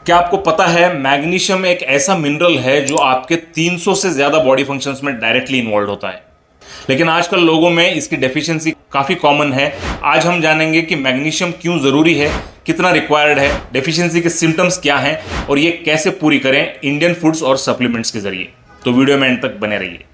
क्या आपको पता है मैग्नीशियम एक ऐसा मिनरल है जो आपके 300 से ज्यादा बॉडी फंक्शंस में डायरेक्टली इन्वॉल्व होता है, लेकिन आजकल लोगों में इसकी डेफिशिएंसी काफी कॉमन है। आज हम जानेंगे कि मैग्नीशियम क्यों जरूरी है, कितना रिक्वायर्ड है, डेफिशिएंसी के सिम्टम्स क्या हैं और ये कैसे पूरी करें इंडियन फूड्स और सप्लीमेंट्स के जरिए। तो वीडियो में एंड तक बने रहिए।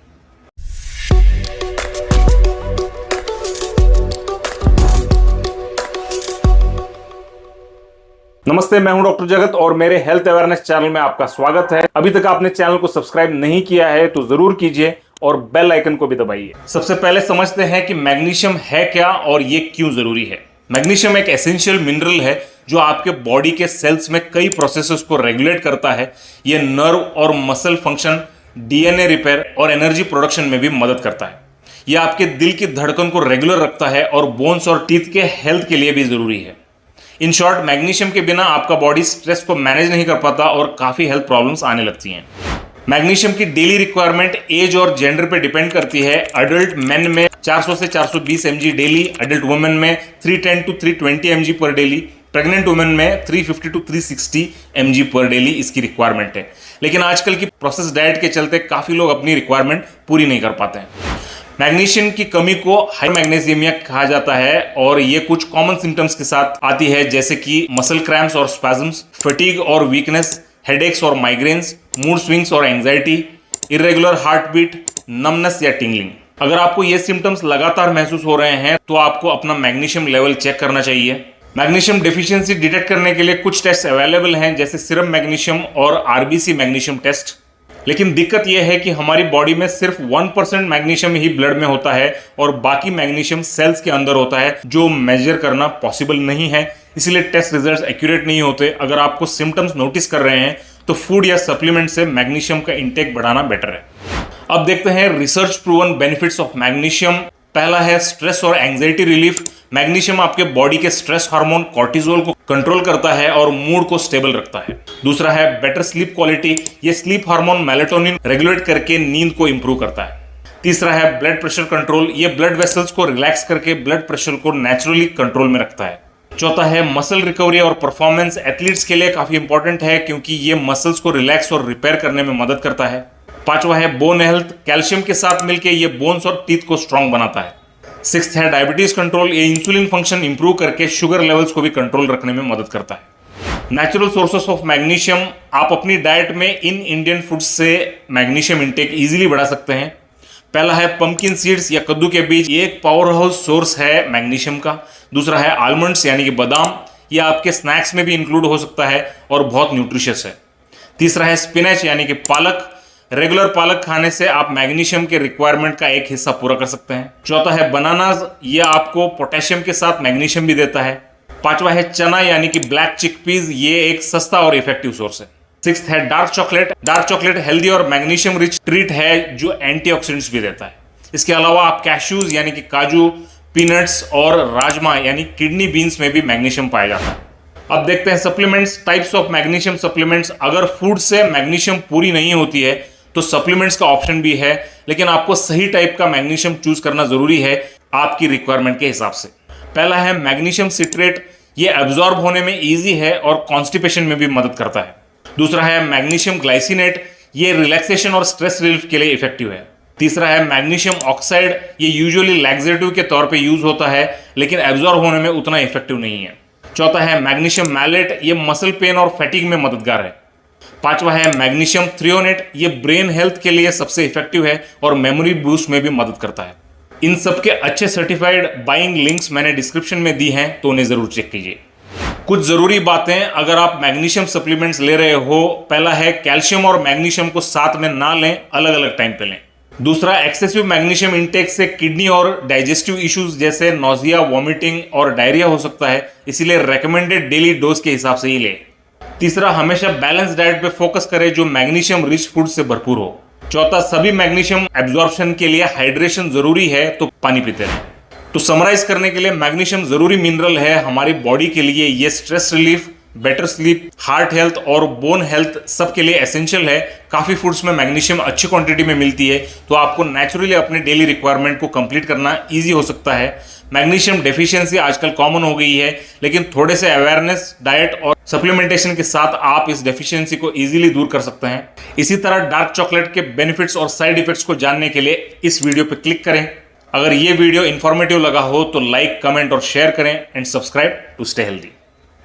नमस्ते, मैं हूं डॉक्टर जगत और मेरे हेल्थ अवेयरनेस चैनल में आपका स्वागत है। अभी तक आपने चैनल को सब्सक्राइब नहीं किया है तो जरूर कीजिए और बेल आइकन को भी दबाइए। सबसे पहले समझते हैं कि मैग्नीशियम है क्या और ये क्यों जरूरी है। मैग्नीशियम एक एसेंशियल मिनरल है जो आपके बॉडी के सेल्स में कई प्रोसेसेस को रेगुलेट करता है। ये नर्व और मसल फंक्शन, डीएनए रिपेयर और एनर्जी प्रोडक्शन में भी मदद करता है। यह आपके दिल की धड़कन को रेगुलर रखता है और बोन्स और टीथ के हेल्थ के लिए भी जरूरी है। इन शॉर्ट, मैग्नीशियम के बिना आपका बॉडी स्ट्रेस को मैनेज नहीं कर पाता और काफी हेल्थ प्रॉब्लम्स आने लगती हैं। मैग्नीशियम की डेली रिक्वायरमेंट एज और जेंडर पे डिपेंड करती है। अडल्ट मेन में 400 से 420 mg डेली, अडल्ट वुमेन में 310 टू 320 mg पर डेली, प्रेग्नेंट वुमेन में 350 टू 360 mg पर डेली इसकी रिक्वायरमेंट है। लेकिन आजकल की प्रोसेस डाइट के चलते काफी लोग अपनी रिक्वायरमेंट पूरी नहीं कर पाते हैं। मैग्नीशियम की कमी को हाई मैग्नीशियमिया कहा जाता है और ये कुछ कॉमन सिम्टम्स के साथ आती है, जैसे कि मसल क्रैम्प्स और स्पैज्म्स, फटीग और वीकनेस, हेडेक्स और माइग्रेन्स, मूड स्विंग्स और anxiety, irregular heart beat, numbness या टिंगलिंग। अगर आपको ये सिम्टम्स लगातार महसूस हो रहे हैं तो आपको अपना मैग्नीशियम लेवल चेक करना चाहिए। मैग्नीशियम डेफिशिएंसी डिटेक्ट करने के लिए कुछ टेस्ट अवेलेबल हैं, जैसे सीरम मैग्नीशियम और आरबीसी मैग्नीशियम टेस्ट। लेकिन दिक्कत यह है कि हमारी बॉडी में सिर्फ 1% मैग्नीशियम ही ब्लड में होता है और बाकी मैग्नीशियम सेल्स के अंदर होता है, जो मेजर करना पॉसिबल नहीं है। इसलिए टेस्ट रिजल्ट्स एक्यूरेट नहीं होते। अगर आपको सिम्टम्स नोटिस कर रहे हैं तो फूड या सप्लीमेंट से मैग्नीशियम का इंटेक बढ़ाना बेटर है। अब देखते हैं research proven benefits of magnesium. पहला है स्ट्रेस और एंजाइटी रिलीफ। मैग्नीशियम आपके बॉडी के स्ट्रेस हार्मोन कॉर्टिजोल को कंट्रोल करता है और मूड को स्टेबल रखता है। दूसरा है बेटर स्लीप क्वालिटी। ये स्लीप हार्मोन मेलाटोनिन रेगुलेट करके नींद को इंप्रूव करता है। तीसरा है ब्लड प्रेशर कंट्रोल। ये ब्लड वेसल्स को रिलैक्स करके ब्लड प्रेशर को नेचुरली कंट्रोल में रखता है। चौथा है मसल रिकवरी और परफॉर्मेंस। एथलीट्स के लिए काफी इंपॉर्टेंट है क्योंकि ये मसल्स को रिलैक्स और रिपेयर करने में मदद करता है। पांचवा है बोन हेल्थ। कैल्शियम के साथ मिलकर ये बोन्स और टीथ को स्ट्रांग बनाता है। सिक्स्थ है डायबिटीज कंट्रोल। ये इंसुलिन फंक्शन इंप्रूव करके शुगर लेवल्स को भी कंट्रोल रखने में मदद करता है। Natural sources of magnesium. आप अपनी डाइट में इन इंडियन फूड्स से मैग्नीशियम इंटेक इजीली बढ़ा सकते हैं। पहला है पंपकिन सीड्स या कद्दू के बीज। ये एक पावर हाउस सोर्स है मैग्नीशियम का। दूसरा है आलमंड्स यानी कि बादाम। ये आपके स्नैक्स में भी इंक्लूड हो सकता है और बहुत न्यूट्रिशियस है। तीसरा है स्पिनच यानी कि पालक। रेगुलर पालक खाने से आप मैग्नीशियम के रिक्वायरमेंट का एक हिस्सा पूरा कर सकते हैं। चौथा है बनानास। ये आपको पोटेशियम के साथ मैग्नीशियम भी देता है। पांचवा है चना यानी कि ब्लैक चिकपीज। ये एक सस्ता और इफेक्टिव सोर्स है। सिक्स्थ है dark chocolate. Dark chocolate healthy और मैग्नीशियम रिच ट्रीट है जो एंटीऑक्सीडेंट्स भी देता है। इसके अलावा आप कैश्यूज यानी कि काजू, पीनट्स और राजमा यानी किडनी बीन्स में भी मैग्नीशियम पाया जाता है। अब देखते हैं supplements, types of magnesium supplements. अगर फूड से मैग्नीशियम पूरी नहीं होती है तो सप्लीमेंट्स का ऑप्शन भी है, लेकिन आपको सही टाइप का मैग्नीशियम चूज करना जरूरी है आपकी रिक्वायरमेंट के हिसाब से। पहला है मैग्नीशियम सिट्रेट। ये एब्जॉर्ब होने में इजी है और कॉन्स्टिपेशन में भी मदद करता है। दूसरा है मैग्नीशियम ग्लाइसिनेट। ये रिलैक्सेशन और स्ट्रेस रिलीफ के लिए इफेक्टिव है। तीसरा है मैग्नीशियम ऑक्साइड। ये यूजुअली लैक्सेटिव के तौर पे यूज होता है लेकिन एब्जॉर्ब होने में उतना इफेक्टिव नहीं है। चौथा है मैग्नीशियम मैलेट। ये मसल पेन और फैटिग में मददगार है। पांचवा है मैग्नीशियम थ्रियोनेट। ये ब्रेन हेल्थ के लिए सबसे इफेक्टिव है और मेमोरी बूस्ट में भी मदद करता है। इन सब के अच्छे सर्टिफाइड बाइंग लिंक्स मैंने डिस्क्रिप्शन में दी हैं, तो उन्हें जरूर चेक कीजिए। कुछ जरूरी बातें अगर आप मैग्नीशियम सप्लीमेंट्स ले रहे हो। पहला है कैल्शियम और मैग्नीशियम को साथ में ना लें, अलग अलग टाइम पे लें। दूसरा, एक्सेसिव मैग्नीशियम इंटेक से किडनी और डाइजेस्टिव इश्यूज जैसे नोजिया, वॉमिटिंग और डायरिया हो सकता है, इसीलिए रेकमेंडेड डेली डोज के हिसाब से ही लें। तीसरा, हमेशा बैलेंस डाइट पे फोकस करें जो मैग्नीशियम रिच फूड से भरपूर हो। चौथा, सभी मैग्नीशियम एब्जॉर्प्शन के लिए हाइड्रेशन जरूरी है, तो पानी पीते रहें। तो समराइज करने के लिए मैग्नीशियम जरूरी मिनरल है हमारी बॉडी के लिए। ये stress relief, better sleep, heart health और बोन हेल्थ सबके लिए एसेंशियल है। काफी फूड्स में मैग्नीशियम अच्छी क्वांटिटी में मिलती है, तो आपको नेचुरली अपने डेली रिक्वायरमेंट को कंप्लीट करना इजी हो सकता है। मैग्नीशियम डेफिशिएंसी आजकल कॉमन हो गई है, लेकिन थोड़े से अवेयरनेस, डाइट और सप्लीमेंटेशन के साथ आप इस डेफिशिएंसी को इजीली दूर कर सकते हैं। इसी तरह डार्क चॉकलेट के बेनिफिट्स और साइड इफेक्ट्स को जानने के लिए इस वीडियो पर क्लिक करें। अगर ये वीडियो इंफॉर्मेटिव लगा हो तो लाइक, कमेंट और शेयर करें and subscribe to stay healthy.